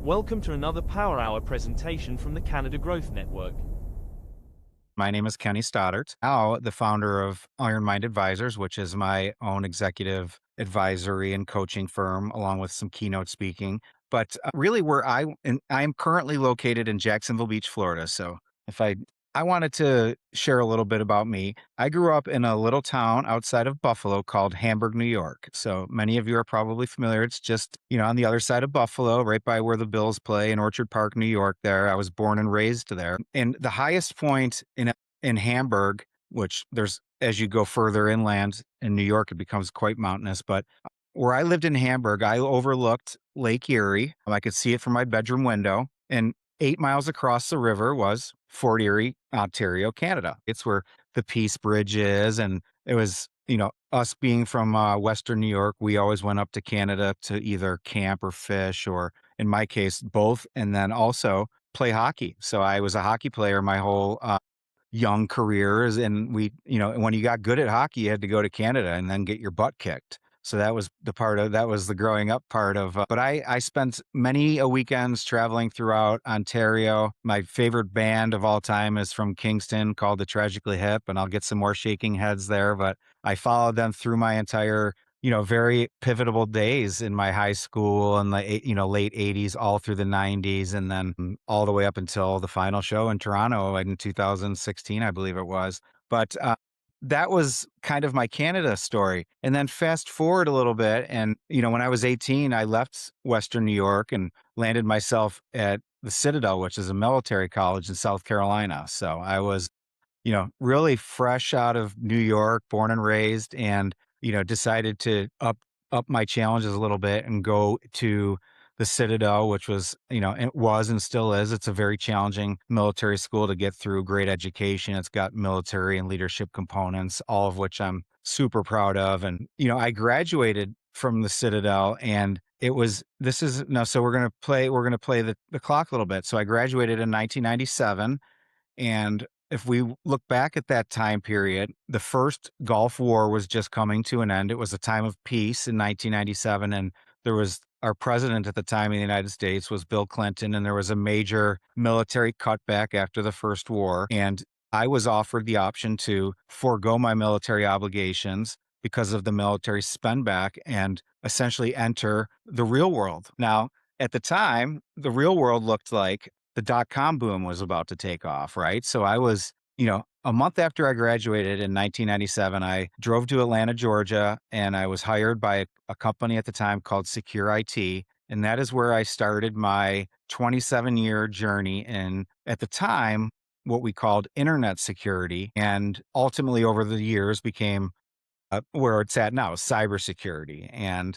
Welcome to another Power Hour presentation from the Canada Growth Network. My name is Kenny Stoddart, now the founder of Iron Mind Advisors, which is my own executive advisory and coaching firm, along with some keynote speaking. But really, I am currently located in Jacksonville Beach, Florida. So if I wanted to share a little bit about me. I grew up in a little town outside of Buffalo called Hamburg, New York. So many of you are probably familiar. It's just, on the other side of Buffalo, right by where the Bills play in Orchard Park, New York there. I was born and raised there. And the highest point in Hamburg, which there's as you go further inland in New York, it becomes quite mountainous. But where I lived in Hamburg, I overlooked Lake Erie. I could see it from my bedroom window. And 8 miles across the river was Fort Erie, Ontario, Canada. It's where the Peace Bridge is. And it was, us being from Western New York, we always went up to Canada to either camp or fish, or in my case, both. And then also play hockey. So I was a hockey player my whole young careers. And when you got good at hockey, you had to go to Canada and then get your butt kicked. So that was the growing up part of, but I spent many a weekends traveling throughout Ontario. My favorite band of all time is from Kingston called the Tragically Hip, and I'll get some more shaking heads there, but I followed them through my entire, very pivotal days in my high school and late 80s, all through the 90s, and then all the way up until the final show in Toronto in 2016, I believe it was. But that was kind of my Canada story. And then fast forward a little bit. And, when I was 18, I left Western New York and landed myself at the Citadel, which is a military college in South Carolina. So I was, really fresh out of New York, born and raised, and, decided to up my challenges a little bit and go to the Citadel, which was, it was and still is. It's a very challenging military school to get through, great education. It's got military and leadership components, all of which I'm super proud of. And, I graduated from the Citadel, and it was, this is no, so we're going to play the clock a little bit. So I graduated in 1997. And if we look back at that time period, the first Gulf War was just coming to an end. It was a time of peace in 1997. And there was our president at the time in the United States was Bill Clinton. And there was a major military cutback after the first war. And I was offered the option to forego my military obligations because of the military spend back and essentially enter the real world. Now, at the time, the real world looked like the dot-com boom was about to take off, right? So I was, a month after I graduated in 1997, I drove to Atlanta, Georgia, and I was hired by a company at the time called Secure IT. And that is where I started my 27-year journey in, at the time, what we called internet security. And ultimately, over the years, became where it's at now, cybersecurity. And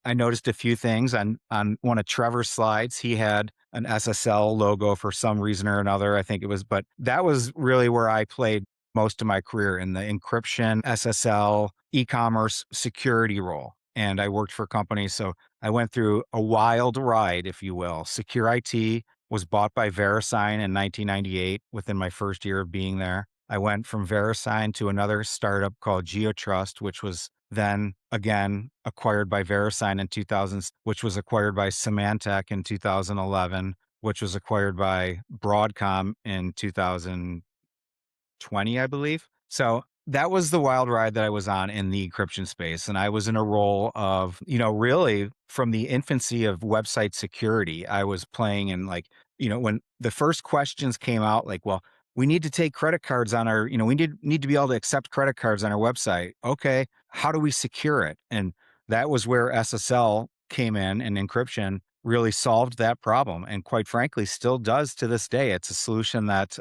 I noticed a few things on one of Trevor's slides. He had an SSL logo for some reason or another. I think it was, but that was really where I played most of my career, in the encryption, SSL, e-commerce security role. And I worked for companies. So I went through a wild ride, if you will. Secure IT was bought by VeriSign in 1998 within my first year of being there. I went from VeriSign to another startup called GeoTrust, which was then again acquired by VeriSign in 2000, which was acquired by Symantec in 2011, which was acquired by Broadcom in 2020, I believe. So that was the wild ride that I was on in the encryption space. And I was in a role of, really from the infancy of website security, I was playing in, like, when the first questions came out, like, well, we need to take credit cards on our, we need to be able to accept credit cards on our website. Okay. How do we secure it? And that was where SSL came in, and encryption really solved that problem. And quite frankly, still does to this day. It's a solution that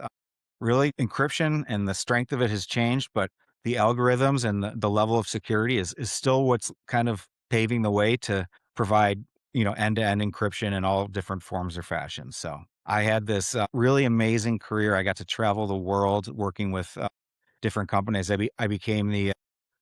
really, encryption and the strength of it has changed, but the algorithms and the level of security is still what's kind of paving the way to provide, end-to-end encryption in all different forms or fashions. So I had this really amazing career. I got to travel the world working with different companies. I became the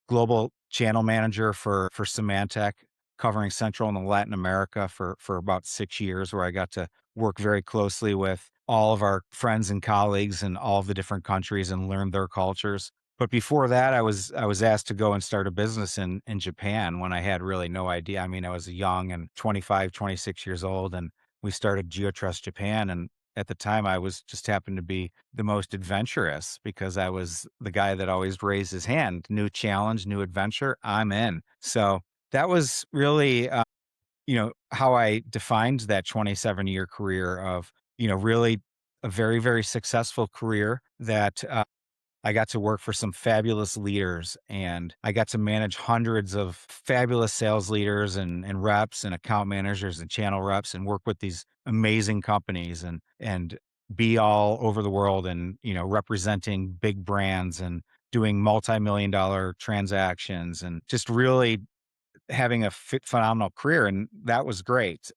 global channel manager for Symantec, covering Central and Latin America for about 6 years, where I got to work very closely with all of our friends and colleagues in all of the different countries and learn their cultures. But before that, I was asked to go and start a business in Japan when I had really no idea. I mean, I was young and 25, 26 years old, and we started GeoTrust Japan. And at the time, I was just happened to be the most adventurous because I was the guy that always raised his hand. New challenge, new adventure, I'm in. So that was really, how I defined that 27-year career of, really a very, very successful career that I got to work for some fabulous leaders, and I got to manage hundreds of fabulous sales leaders and reps and account managers and channel reps and work with these amazing companies and be all over the world and, representing big brands and doing multi-million dollar transactions and just really having a phenomenal career. And that was great.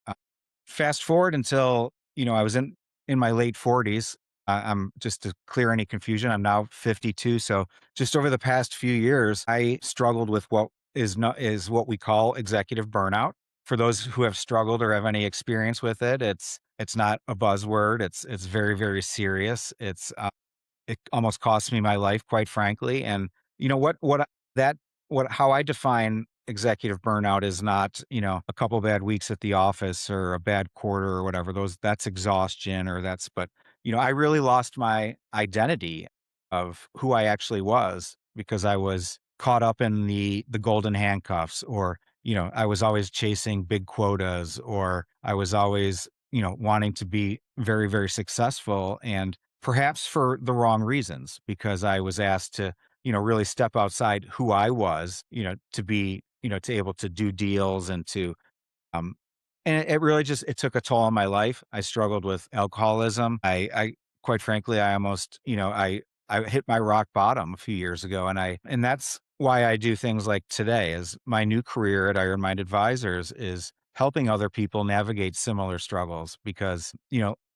Fast forward until, I was in my late 40s. I'm just to clear any confusion, I'm now 52. So just over the past few years, I struggled with what is what we call executive burnout. For those who have struggled or have any experience with it, it's not a buzzword. It's very, very serious. It almost cost me my life, quite frankly. And that what how I define executive burnout is not, a couple bad weeks at the office or a bad quarter or whatever. That's exhaustion or but I really lost my identity of who I actually was because I was caught up in the golden handcuffs, or, I was always chasing big quotas, or I was always, wanting to be very, very successful, and perhaps for the wrong reasons, because I was asked to, really step outside who I was, to be, to able to do deals and to, um, and it really just it took a toll on my life. I struggled with alcoholism. I quite frankly, I almost, I hit my rock bottom a few years ago, and that's why I do things like today. Is my new career at Iron Mind Advisors is helping other people navigate similar struggles because,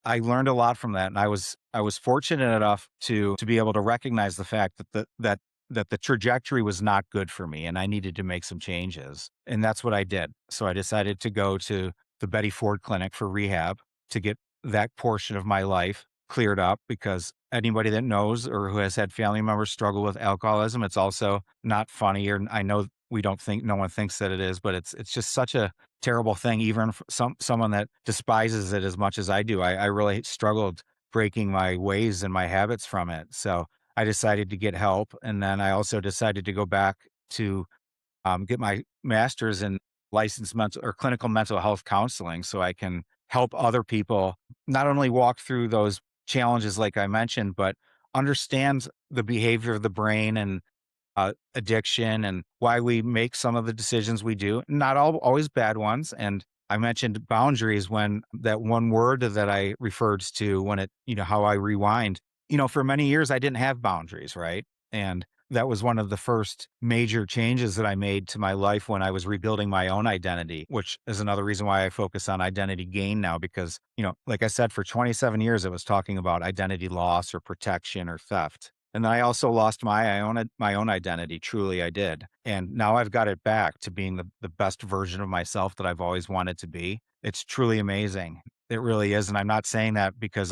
I learned a lot from that, and I was fortunate enough to be able to recognize the fact that the trajectory was not good for me and I needed to make some changes. And that's what I did. So I decided to go to the Betty Ford Clinic for rehab to get that portion of my life cleared up, because anybody that knows or who has had family members struggle with alcoholism, it's also not funny. Or I know we don't think no one thinks that it is, but it's just such a terrible thing. Even for someone that despises it as much as I do, I really struggled breaking my ways and my habits from it. So I decided to get help, and then I also decided to go back to get my master's in licensed mental or clinical mental health counseling, so I can help other people not only walk through those challenges like I mentioned, but understand the behavior of the brain and addiction and why we make some of the decisions we do. Not always bad ones. And I mentioned boundaries when that one word that I referred to when how I rewind. For many years, I didn't have boundaries, right? And that was one of the first major changes that I made to my life when I was rebuilding my own identity, which is another reason why I focus on identity gain now. Because, like I said, for 27 years, it was talking about identity loss or protection or theft. And then I also lost my own identity. Truly, I did. And now I've got it back to being the best version of myself that I've always wanted to be. It's truly amazing. It really is. And I'm not saying that because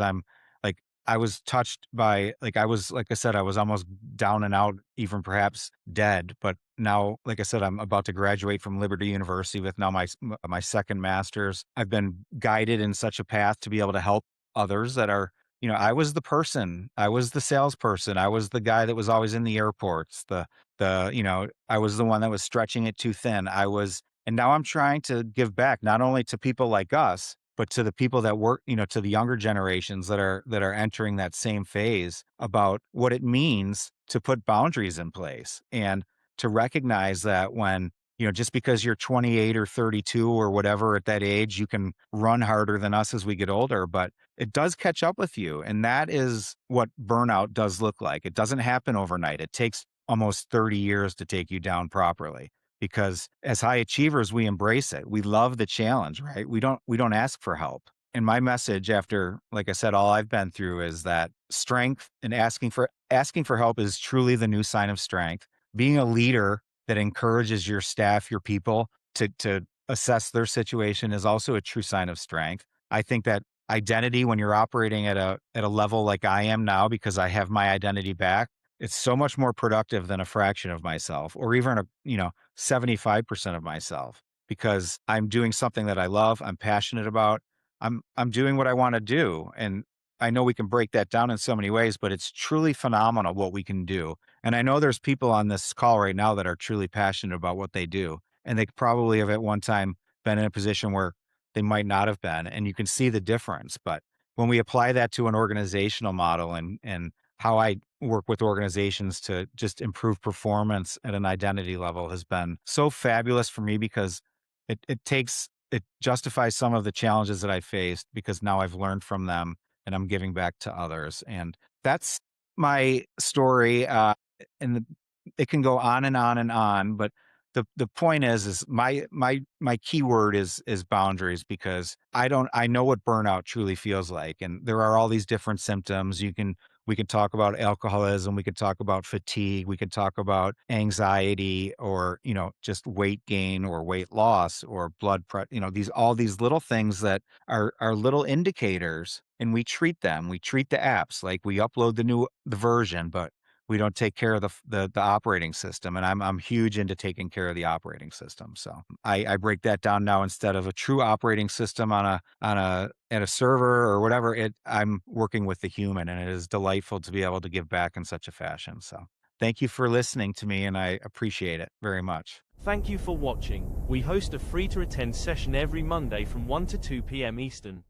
like, I was touched by, like I said, I was almost down and out, even perhaps dead. But now, like I said, I'm about to graduate from Liberty University with now my second master's. I've been guided in such a path to be able to help others that are, I was the person, I was the salesperson, I was the guy that was always in the airports, I was the one that was stretching it too thin. And now I'm trying to give back not only to people like us, but to the people that work, to the younger generations that are entering that same phase, about what it means to put boundaries in place and to recognize that when, just because you're 28 or 32 or whatever at that age, you can run harder than us as we get older, but it does catch up with you. And that is what burnout does look like. It doesn't happen overnight. It takes almost 30 years to take you down properly, because as high achievers, we embrace it. We love the challenge, right? We don't ask for help. And my message after, like I said, all I've been through is that strength and asking for help is truly the new sign of strength. Being a leader that encourages your staff, your people to assess their situation is also a true sign of strength. I think that identity, when you're operating at a level like I am now, because I have my identity back, it's so much more productive than a fraction of myself, or even 75% of myself, because I'm doing something that I love, I'm passionate about. I'm doing what I want to do. And I know we can break that down in so many ways, but it's truly phenomenal what we can do. And I know there's people on this call right now that are truly passionate about what they do. And they probably have at one time been in a position where they might not have been. And you can see the difference. But when we apply that to an organizational model and how I work with organizations to just improve performance at an identity level has been so fabulous for me because it justifies some of the challenges that I faced because now I've learned from them and I'm giving back to others. And that's my story. And the, it can go on and on and on, but the point is my key word is boundaries because I know what burnout truly feels like. And there are all these different symptoms. We can talk about alcoholism, we could talk about fatigue, we could talk about anxiety or, just weight gain or weight loss or blood pressure, these all these little things that are little indicators and we treat them. We treat the apps like we upload the version, but we don't take care of the operating system. And I'm huge into taking care of the operating system. So I break that down now instead of a true operating system on a at a server or whatever. I'm working with the human, and it is delightful to be able to give back in such a fashion. So thank you for listening to me, and I appreciate it very much. Thank you for watching. We host a free to attend session every Monday from 1 to 2 p.m. Eastern.